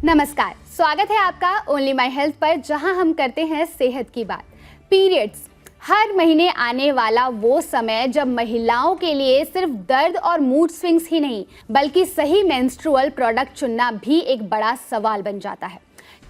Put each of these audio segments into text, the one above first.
नमस्कार, स्वागत है आपका ओनली माई हेल्थ पर, जहां हम करते हैं सेहत की बात। पीरियड्स हर महीने आने वाला वो समय जब महिलाओं के लिए सिर्फ दर्द और मूड स्विंग्स ही नहीं बल्कि सही मेंस्ट्रुअल प्रोडक्ट चुनना भी एक बड़ा सवाल बन जाता है।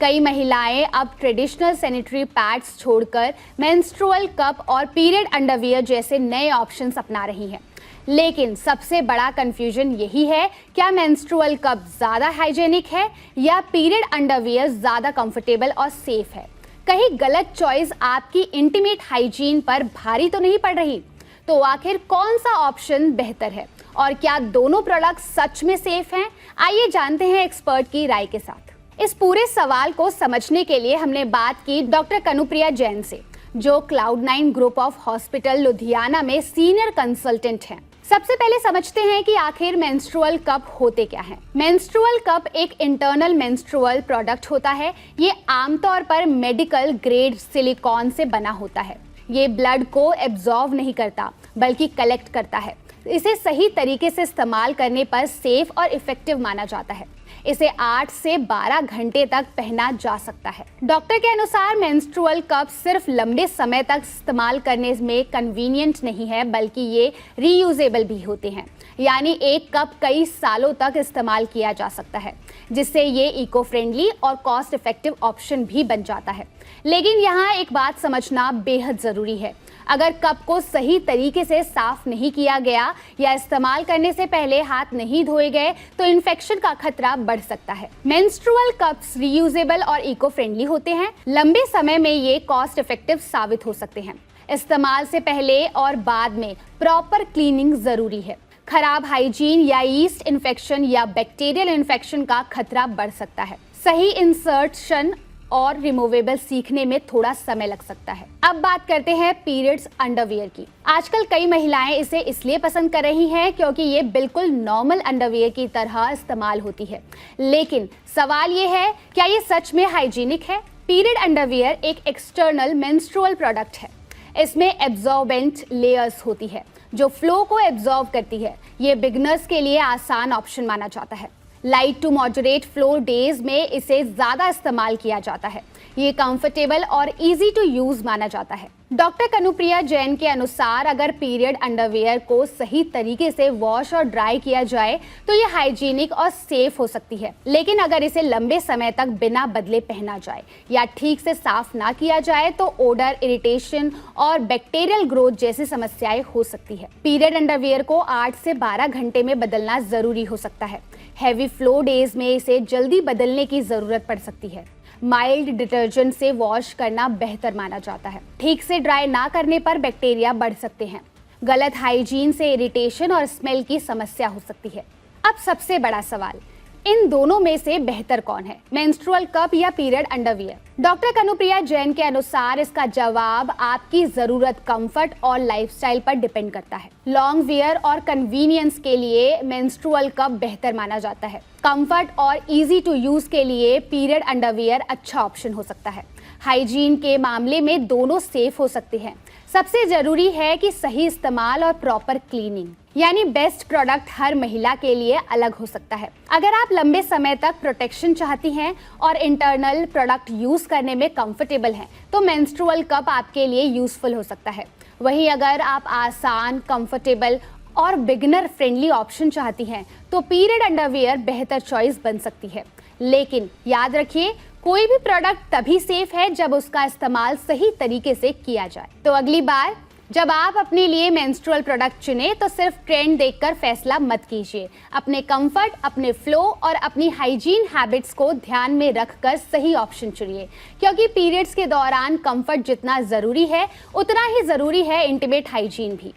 कई महिलाएं अब ट्रेडिशनल सैनिटरी पैड्स छोड़कर मेंस्ट्रुअल कप और पीरियड अंडरवियर जैसे नए ऑप्शंस अपना रही हैं। लेकिन सबसे बड़ा कंफ्यूजन यही है, क्या मेंस्ट्रुअल कप ज़्यादा हाइजेनिक है या पीरियड अंडरवियर ज़्यादा कंफर्टेबल और सेफ है? कहीं गलत चॉइस आपकी इंटीमेट हाइजीन पर भारी तो नहीं पड़ रही? तो आखिर कौन सा ऑप्शन बेहतर है और क्या दोनों प्रोडक्ट सच में सेफ हैं? आइए जानते हैं एक्सपर्ट की राय के साथ। इस पूरे सवाल को समझने के लिए हमने बात की डॉक्टर कनुप्रिया जैन से, जो Cloud9 group of hospital Ludhiana में सीनियर कंसल्टेंट हैं। सबसे पहले समझते हैं कि आखिर मेंस्ट्रुअल कप होते क्या हैं। मेंस्ट्रुअल कप एक इंटरनल मेंस्ट्रुअल प्रोडक्ट होता है। ये आमतौर पर मेडिकल ग्रेड सिलिकॉन से बना होता है। ये ब्लड को एब्जॉर्ब नहीं करता बल्कि कलेक्ट करता है। इसे सही तरीके से इस्तेमाल करने पर सेफ और इफेक्टिव माना जाता है। इसे 8 से 12 घंटे तक पहना जा सकता है। डॉक्टर के अनुसार मेंस्ट्रुअल कप सिर्फ लंबे समय तक इस्तेमाल करने में कन्वीनियंट नहीं है बल्कि ये रीयूजेबल भी होते हैं, यानी एक कप कई सालों तक इस्तेमाल किया जा सकता है, जिससे ये इको फ्रेंडली और कॉस्ट इफेक्टिव ऑप्शन भी बन जाता है। लेकिन यहाँ एक बात समझना बेहद ज़रूरी है। अगर कप को सही तरीके से साफ नहीं किया गया या इस्तेमाल करने से पहले हाथ नहीं धोए गए तो इन्फेक्शन का खतरा बढ़ सकता है। मेंस्ट्रुअल कप्स रीयूजेबल और इको फ्रेंडली होते हैं। लंबे समय में ये कॉस्ट इफेक्टिव साबित हो सकते हैं। इस्तेमाल से पहले और बाद में प्रॉपर क्लीनिंग जरूरी है। खराब हाइजीन या यीस्ट इन्फेक्शन या बैक्टीरियल इन्फेक्शन का खतरा बढ़ सकता है। सही इंसर्शन और रिमूवेबल सीखने में थोड़ा समय लग सकता है। अब बात करते हैं पीरियड्स अंडरवियर की। आजकल कई महिलाएं इसे इसलिए पसंद कर रही हैं क्योंकि ये बिल्कुल नॉर्मल अंडरवियर की तरह इस्तेमाल होती है। लेकिन सवाल ये है, क्या ये सच में हाइजीनिक है? पीरियड अंडरवियर एक एक्सटर्नल मेंस्ट्रुअल प्रोडक्ट है। इसमें एब्जॉर्बेंट लेयर्स होती है जो फ्लो को एब्जॉर्ब करती है। ये बिगनर्स के लिए आसान ऑप्शन माना जाता है। Light to moderate flow days में इसे ज़्यादा इस्तेमाल किया जाता है। ये कंफर्टेबल और इजी टू यूज़ माना जाता है। डॉक्टर कनुप्रिया जैन के अनुसार अगर पीरियड अंडरवियर को सही तरीके से वॉश और ड्राई किया जाए तो ये हाइजीनिक और सेफ हो सकती है। लेकिन अगर इसे लंबे समय तक बिना बदले पहना जाए या ठीक से साफ ना किया जाए तो ओडर, इरिटेशन और बैक्टीरियल ग्रोथ जैसी समस्याएं हो सकती है। पीरियड अंडरवियर को 8 से 12 घंटे में बदलना जरूरी हो सकता है। हैवी फ्लो डेज में इसे जल्दी बदलने की जरूरत पड़ सकती है। माइल्ड डिटर्जेंट से वॉश करना बेहतर माना जाता है। ठीक से ड्राई ना करने पर बैक्टीरिया बढ़ सकते हैं। गलत हाइजीन से इरिटेशन और स्मेल की समस्या हो सकती है। अब सबसे बड़ा सवाल, इन दोनों में से बेहतर कौन है, मेंस्ट्रुअल कप या period underwear? Doctor Kanupriya Jain के अनुसार इसका जवाब आपकी जरूरत, कंफर्ट और लाइफस्टाइल पर डिपेंड करता है। लॉन्ग वियर और कन्वीनियंस के लिए मेंस्ट्रुअल कप बेहतर माना जाता है। कंफर्ट और इजी टू यूज के लिए पीरियड अंडरवियर अच्छा ऑप्शन हो सकता है। हाइजीन के मामले में दोनों सेफ हो सकते हैं। सबसे जरूरी है कि सही इस्तेमाल और प्रॉपर क्लीनिंग, यानी बेस्ट प्रोडक्ट हर महिला के लिए अलग हो सकता है। अगर आप लंबे समय तक प्रोटेक्शन चाहती हैं और इंटरनल प्रोडक्ट यूज करने में कंफर्टेबल हैं तो मेंस्ट्रुअल कप आपके लिए यूजफुल हो सकता है। वहीं अगर आप आसान, कंफर्टेबल और बिगिनर फ्रेंडली ऑप्शन चाहती हैं तो पीरियड अंडरवियर बेहतर चॉइस बन सकती है। लेकिन याद रखिए, कोई भी प्रोडक्ट तभी सेफ है जब उसका इस्तेमाल सही तरीके से किया जाए। तो अगली बार जब आप अपने लिए मेंस्ट्रुअल प्रोडक्ट चुनें तो सिर्फ ट्रेंड देखकर फैसला मत कीजिए। अपने कंफर्ट, अपने फ्लो और अपनी हाइजीन हैबिट्स को ध्यान में रखकर सही ऑप्शन चुनिए, क्योंकि पीरियड्स के दौरान कंफर्ट जितना ज़रूरी है उतना ही ज़रूरी है इंटीमेट हाइजीन भी।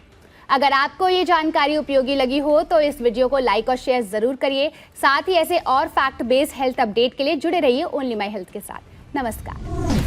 अगर आपको ये जानकारी उपयोगी लगी हो तो इस वीडियो को लाइक और शेयर ज़रूर करिए। साथ ही ऐसे और फैक्ट बेस्ड हेल्थ अपडेट के लिए जुड़े रहिए ओनली माई हेल्थ के साथ। नमस्कार।